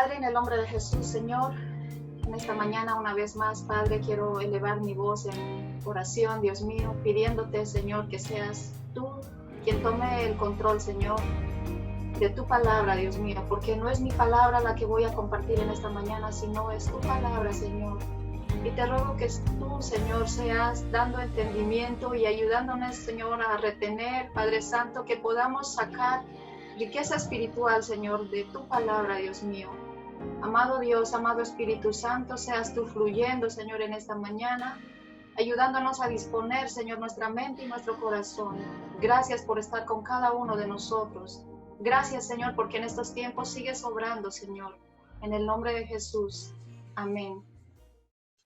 Padre, en el nombre de Jesús, Señor, en esta mañana una vez más, Padre, quiero elevar mi voz en oración, Dios mío, pidiéndote, Señor, que seas tú quien tome el control, Señor, de tu palabra, Dios mío, porque no es mi palabra la que voy a compartir en esta mañana, sino es tu palabra, Señor. Y te ruego que tú, Señor, seas dando entendimiento y ayudándonos, Señor, a retener, Padre Santo, que podamos sacar riqueza espiritual, Señor, de tu palabra, Dios mío. Amado Dios, amado Espíritu Santo, seas tú fluyendo, Señor, en esta mañana, ayudándonos a disponer, Señor, nuestra mente y nuestro corazón. Gracias por estar con cada uno de nosotros. Gracias, Señor, porque en estos tiempos sigues obrando, Señor. En el nombre de Jesús. Amén.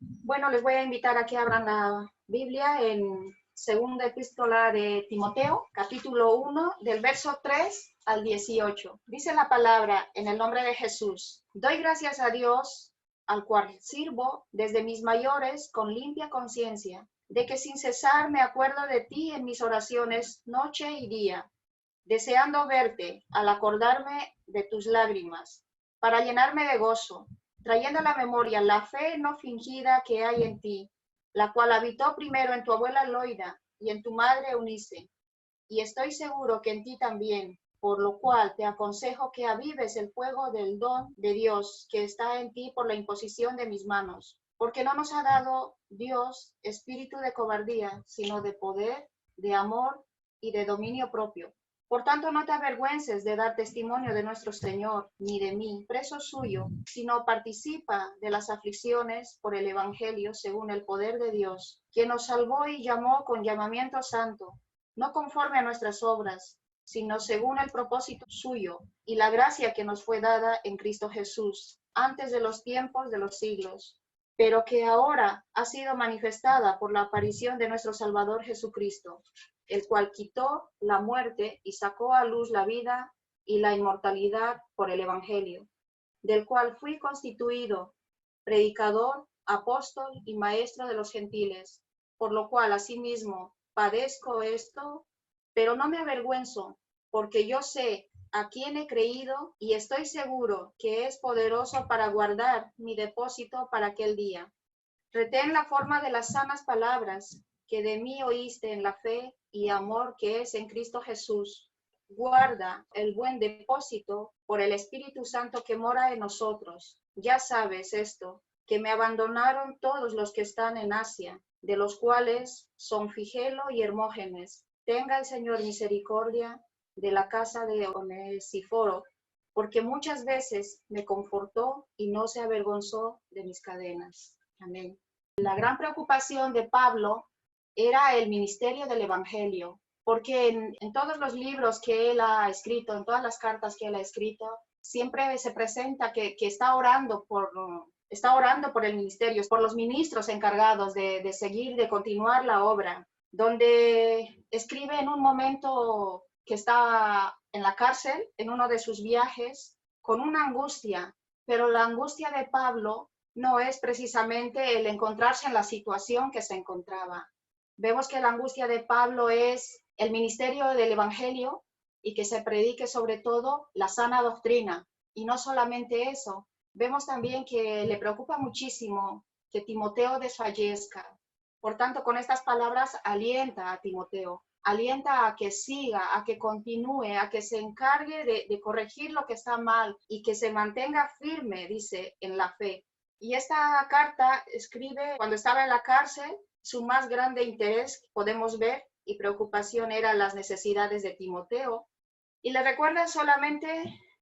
Bueno, les voy a invitar a que abran la Biblia en segunda epístola de Timoteo, capítulo 1, del verso 3 al 18. Dice la palabra, en el nombre de Jesús: doy gracias a Dios, al cual sirvo desde mis mayores con limpia conciencia, de que sin cesar me acuerdo de ti en mis oraciones noche y día, deseando verte al acordarme de tus lágrimas, para llenarme de gozo, trayendo a la memoria la fe no fingida que hay en ti, la cual habitó primero en tu abuela Loida y en tu madre Eunice, y estoy seguro que en ti también, por lo cual te aconsejo que avives el fuego del don de Dios que está en ti por la imposición de mis manos, porque no nos ha dado Dios espíritu de cobardía, sino de poder, de amor y de dominio propio. Por tanto, no te avergüences de dar testimonio de nuestro Señor, ni de mí, preso suyo, sino participa de las aflicciones por el Evangelio según el poder de Dios, quien nos salvó y llamó con llamamiento santo, no conforme a nuestras obras, sino según el propósito suyo y la gracia que nos fue dada en Cristo Jesús, antes de los tiempos de los siglos, pero que ahora ha sido manifestada por la aparición de nuestro Salvador Jesucristo, el cual quitó la muerte y sacó a luz la vida y la inmortalidad por el Evangelio, del cual fui constituido predicador, apóstol y maestro de los gentiles, por lo cual asimismo padezco esto, pero no me avergüenzo, porque yo sé a quién he creído y estoy seguro que es poderoso para guardar mi depósito para aquel día. Retén la forma de las sanas palabras que de mí oíste en la fe y amor que es en Cristo Jesús. Guarda el buen depósito por el Espíritu Santo que mora en nosotros. Ya sabes esto, que me abandonaron todos los que están en Asia, de los cuales son Figelo y Hermógenes. Tenga el Señor misericordia de la casa de Onesíforo, porque muchas veces me confortó y no se avergonzó de mis cadenas. Amén. La gran preocupación de Pablo era el ministerio del Evangelio, porque en todos los libros que él ha escrito, en todas las cartas que él ha escrito, siempre se presenta que está orando por el ministerio, por los ministros encargados de seguir, de continuar la obra, donde escribe en un momento que está en la cárcel, en uno de sus viajes, con una angustia, pero la angustia de Pablo no es precisamente el encontrarse en la situación que se encontraba. Vemos que la angustia de Pablo es el ministerio del Evangelio y que se predique sobre todo la sana doctrina. Y no solamente eso, vemos también que le preocupa muchísimo que Timoteo desfallezca. Por tanto, con estas palabras alienta a Timoteo, alienta a que siga, a que continúe, a que se encargue de corregir lo que está mal y que se mantenga firme, dice, en la fe. Y esta carta escribe cuando estaba en la cárcel. Su más grande interés, podemos ver, y preocupación eran las necesidades de Timoteo. Y le recuerda solamente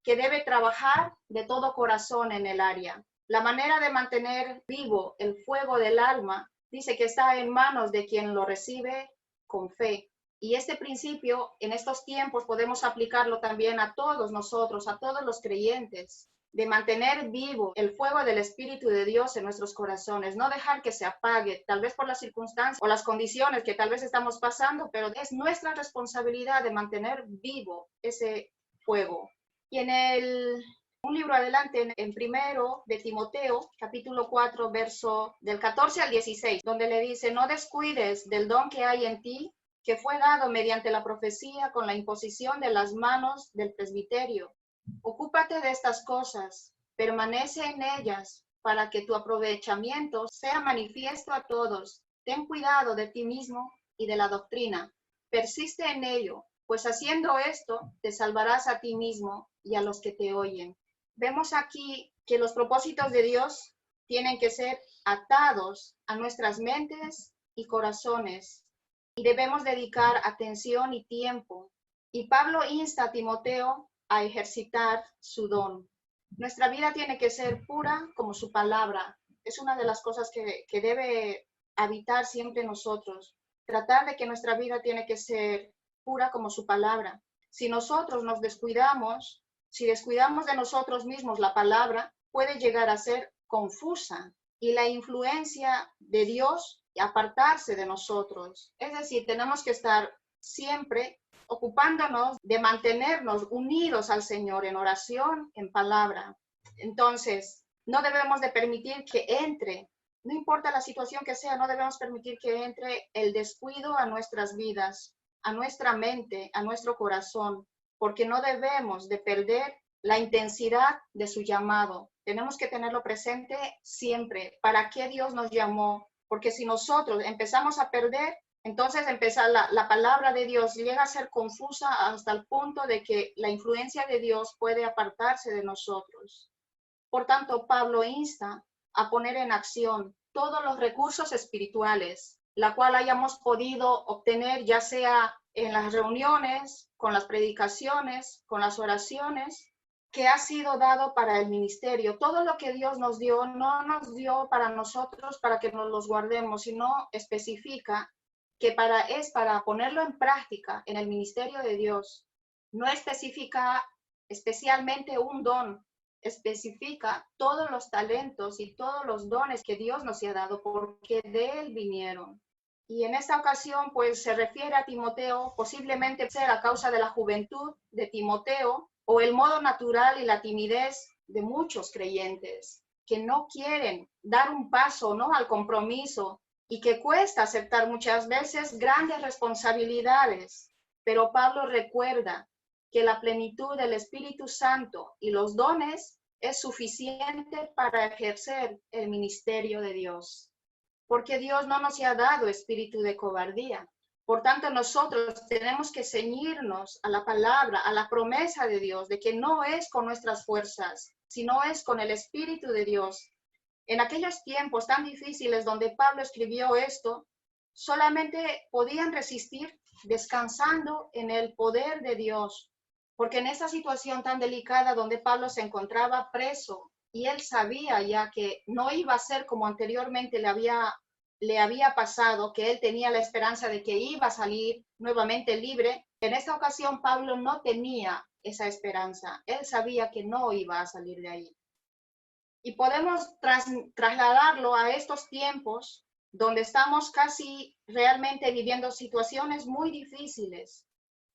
que debe trabajar de todo corazón en el área. La manera de mantener vivo el fuego del alma, dice que está en manos de quien lo recibe con fe. Y este principio, en estos tiempos, podemos aplicarlo también a todos nosotros, a todos los creyentes, de mantener vivo el fuego del Espíritu de Dios en nuestros corazones, no dejar que se apague, tal vez por las circunstancias o las condiciones que tal vez estamos pasando, pero es nuestra responsabilidad de mantener vivo ese fuego. Y un libro adelante, en primero de Timoteo, capítulo 4, verso del 14 al 16, donde le dice: no descuides del don que hay en ti, que fue dado mediante la profecía con la imposición de las manos del presbiterio. Ocúpate de estas cosas, Permanece en ellas para que tu aprovechamiento sea manifiesto a todos. Ten cuidado de ti mismo y de la doctrina. Persiste en ello, pues haciendo esto te salvarás a ti mismo y a los que te oyen. Vemos aquí que los propósitos de Dios tienen que ser atados a nuestras mentes y corazones y debemos dedicar atención y tiempo. Y Pablo insta a Timoteo a ejercitar su don. Nuestra vida tiene que ser pura como su palabra. Es una de las cosas que debe habitar siempre en nosotros. Tratar de que nuestra vida tiene que ser pura como su palabra. Si nosotros nos descuidamos, si descuidamos de nosotros mismos la palabra, puede llegar a ser confusa y la influencia de Dios apartarse de nosotros. Es decir, tenemos que estar siempre ocupándonos de mantenernos unidos al Señor en oración, en palabra. Entonces, no debemos de permitir que entre, no importa la situación que sea, no debemos permitir que entre el descuido a nuestras vidas, a nuestra mente, a nuestro corazón, porque no debemos de perder la intensidad de su llamado. Tenemos que tenerlo presente siempre. ¿Para qué Dios nos llamó? Porque si nosotros empezamos a perder, entonces la palabra de Dios llega a ser confusa hasta el punto de que la influencia de Dios puede apartarse de nosotros. Por tanto, Pablo insta a poner en acción todos los recursos espirituales, la cual hayamos podido obtener ya sea en las reuniones, con las predicaciones, con las oraciones, que ha sido dado para el ministerio. Todo lo que Dios nos dio, no nos dio para nosotros, para que nos los guardemos, sino especifica que es para ponerlo en práctica en el ministerio de Dios. No especifica especialmente un don, especifica todos los talentos y todos los dones que Dios nos ha dado, porque de Él vinieron. Y en esta ocasión, pues se refiere a Timoteo, posiblemente sea a causa de la juventud de Timoteo o el modo natural y la timidez de muchos creyentes que no quieren dar un paso, ¿no?, al compromiso y que cuesta aceptar muchas veces grandes responsabilidades. Pero Pablo recuerda que la plenitud del Espíritu Santo y los dones es suficiente para ejercer el ministerio de Dios. Porque Dios no nos ha dado espíritu de cobardía. Por tanto, nosotros tenemos que ceñirnos a la palabra, a la promesa de Dios, de que no es con nuestras fuerzas, sino es con el Espíritu de Dios. En aquellos tiempos tan difíciles donde Pablo escribió esto, solamente podían resistir descansando en el poder de Dios, porque en esa situación tan delicada donde Pablo se encontraba preso, y él sabía ya que no iba a ser como anteriormente le había pasado, que él tenía la esperanza de que iba a salir nuevamente libre. En esta ocasión Pablo no tenía esa esperanza, él sabía que no iba a salir de ahí. Y podemos trasladarlo a estos tiempos donde estamos casi realmente viviendo situaciones muy difíciles.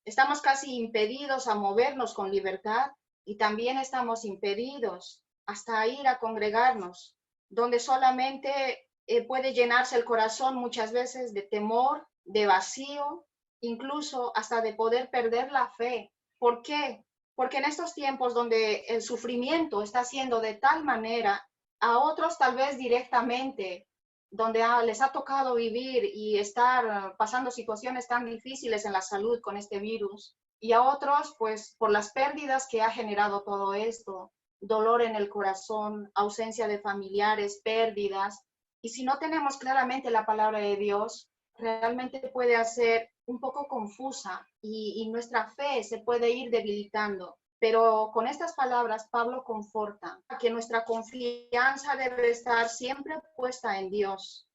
Estamos casi impedidos a movernos con libertad y también estamos impedidos hasta ir a congregarnos, donde solamente puede llenarse el corazón muchas veces de temor, de vacío, incluso hasta de poder perder la fe. ¿Por qué? Porque en estos tiempos donde el sufrimiento está siendo de tal manera, a otros tal vez directamente, donde les ha tocado vivir y estar pasando situaciones tan difíciles en la salud con este virus, y a otros, pues, por las pérdidas que ha generado todo esto, dolor en el corazón, ausencia de familiares, pérdidas, y si no tenemos claramente la palabra de Dios, realmente puede hacer un poco confusa y nuestra fe se puede ir debilitando. Pero con estas palabras, Pablo conforta que nuestra confianza debe estar siempre puesta en Dios.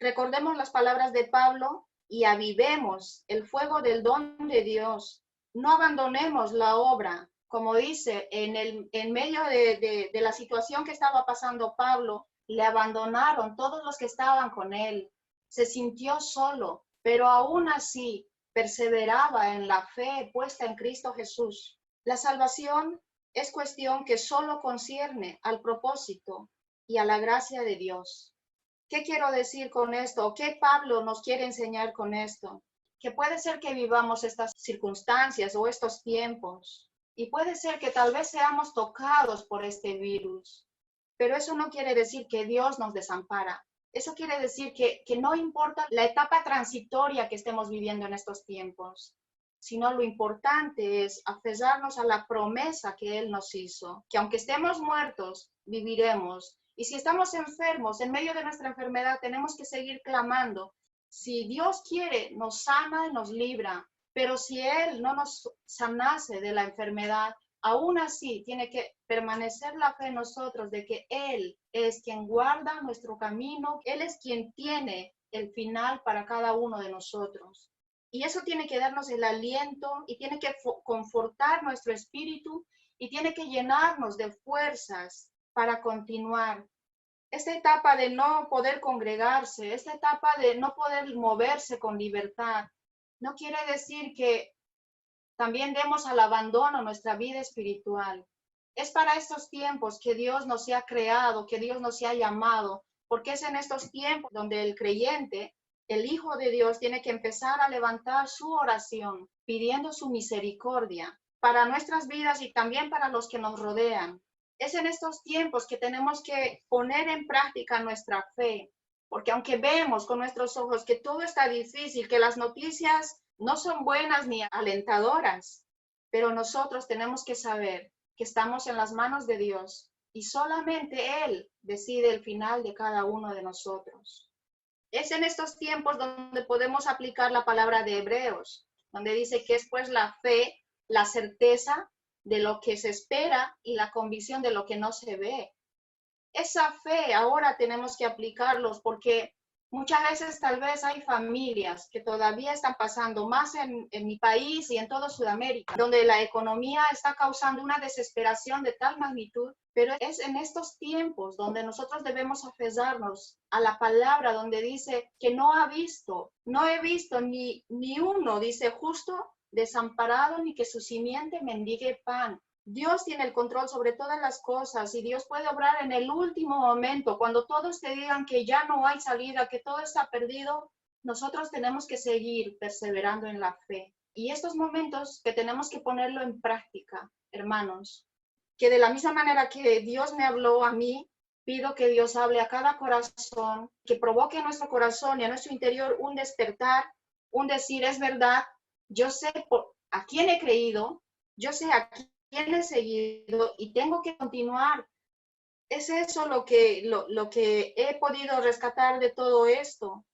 Recordemos las palabras de Pablo y avivemos el fuego del don de Dios. No abandonemos la obra. Como dice, en medio de la situación que estaba pasando Pablo, le abandonaron todos los que estaban con él. Se sintió solo, pero aún así perseveraba en la fe puesta en Cristo Jesús. La salvación es cuestión que solo concierne al propósito y a la gracia de Dios. ¿Qué quiero decir con esto? ¿Qué Pablo nos quiere enseñar con esto? Que puede ser que vivamos estas circunstancias o estos tiempos Y puede ser que tal vez seamos tocados por este virus, pero eso no quiere decir que Dios nos desampara. Eso quiere decir que no importa la etapa transitoria que estemos viviendo en estos tiempos, sino lo importante es aferrarnos a la promesa que Él nos hizo, que aunque estemos muertos, viviremos. Y si estamos enfermos, en medio de nuestra enfermedad, tenemos que seguir clamando. Si Dios quiere, nos sana y nos libra, pero si Él no nos sanase de la enfermedad, aún así tiene que permanecer la fe en nosotros de que Él es quien guarda nuestro camino, Él es quien tiene el final para cada uno de nosotros. Y eso tiene que darnos el aliento y tiene que confortar nuestro espíritu y tiene que llenarnos de fuerzas para continuar. Esta etapa de no poder congregarse, esta etapa de no poder moverse con libertad, no quiere decir que también demos al abandono nuestra vida espiritual. Es para estos tiempos que Dios nos ha creado, que Dios nos ha llamado, porque es en estos tiempos donde el creyente, el Hijo de Dios, tiene que empezar a levantar su oración, pidiendo su misericordia para nuestras vidas y también para los que nos rodean. Es en estos tiempos que tenemos que poner en práctica nuestra fe, porque aunque vemos con nuestros ojos que todo está difícil, que las noticias no son buenas ni alentadoras, pero nosotros tenemos que saber que estamos en las manos de Dios y solamente Él decide el final de cada uno de nosotros. Es en estos tiempos donde podemos aplicar la palabra de Hebreos, donde dice que es pues la fe, la certeza de lo que se espera y la convicción de lo que no se ve. Esa fe ahora tenemos que aplicarlos porque muchas veces tal vez hay familias que todavía están pasando, más en mi país y en toda Sudamérica, donde la economía está causando una desesperación de tal magnitud, pero es en estos tiempos donde nosotros debemos aferrarnos a la palabra, donde dice que no he visto ni uno, dice, justo desamparado, ni que su simiente mendigue pan. Dios tiene el control sobre todas las cosas y Dios puede obrar en el último momento, cuando todos te digan que ya no hay salida, que todo está perdido. Nosotros tenemos que seguir perseverando en la fe. Y estos momentos que tenemos que ponerlo en práctica, hermanos, que de la misma manera que Dios me habló a mí, pido que Dios hable a cada corazón, que provoque a nuestro corazón y a nuestro interior un despertar, un decir, es verdad, yo sé a quién he creído, yo sé a quién he seguido y tengo que continuar. Es eso lo que he podido rescatar de todo esto.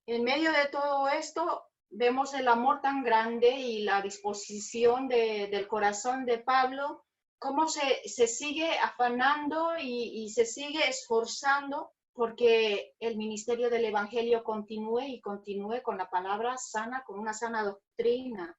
En medio de todo esto, vemos el amor tan grande y la disposición del corazón de Pablo, cómo se sigue afanando y se sigue esforzando porque el ministerio del Evangelio continúe con la palabra sana, con una sana doctrina.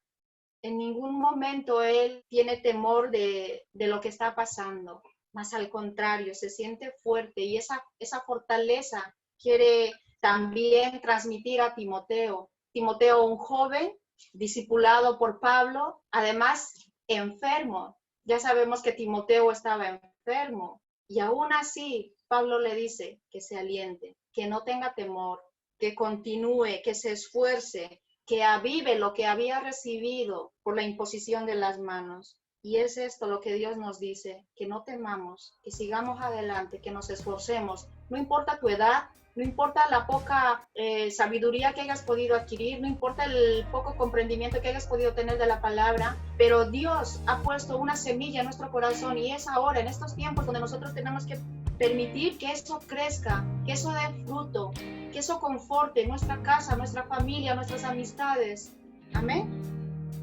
En ningún momento él tiene temor de lo que está pasando, más al contrario, se siente fuerte y esa fortaleza quiere también transmitir a Timoteo. Timoteo, un joven discipulado por Pablo, además enfermo. Ya sabemos que Timoteo estaba enfermo y aún así Pablo le dice que se aliente, que no tenga temor, que continúe, que se esfuerce, que avive lo que había recibido por la imposición de las manos. Y es esto lo que Dios nos dice, que no temamos, que sigamos adelante, que nos esforcemos. No importa tu edad, no importa la poca sabiduría que hayas podido adquirir, no importa el poco comprendimiento que hayas podido tener de la palabra, pero Dios ha puesto una semilla en nuestro corazón y es ahora, en estos tiempos, donde nosotros tenemos que permitir que eso crezca, que eso dé fruto, que eso conforte nuestra casa, nuestra familia, nuestras amistades. Amén.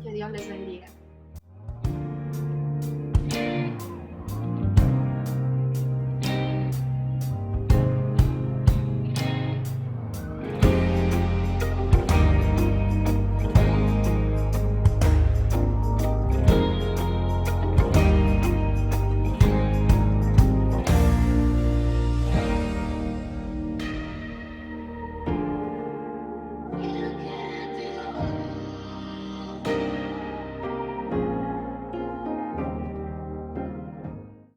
Que Dios les bendiga.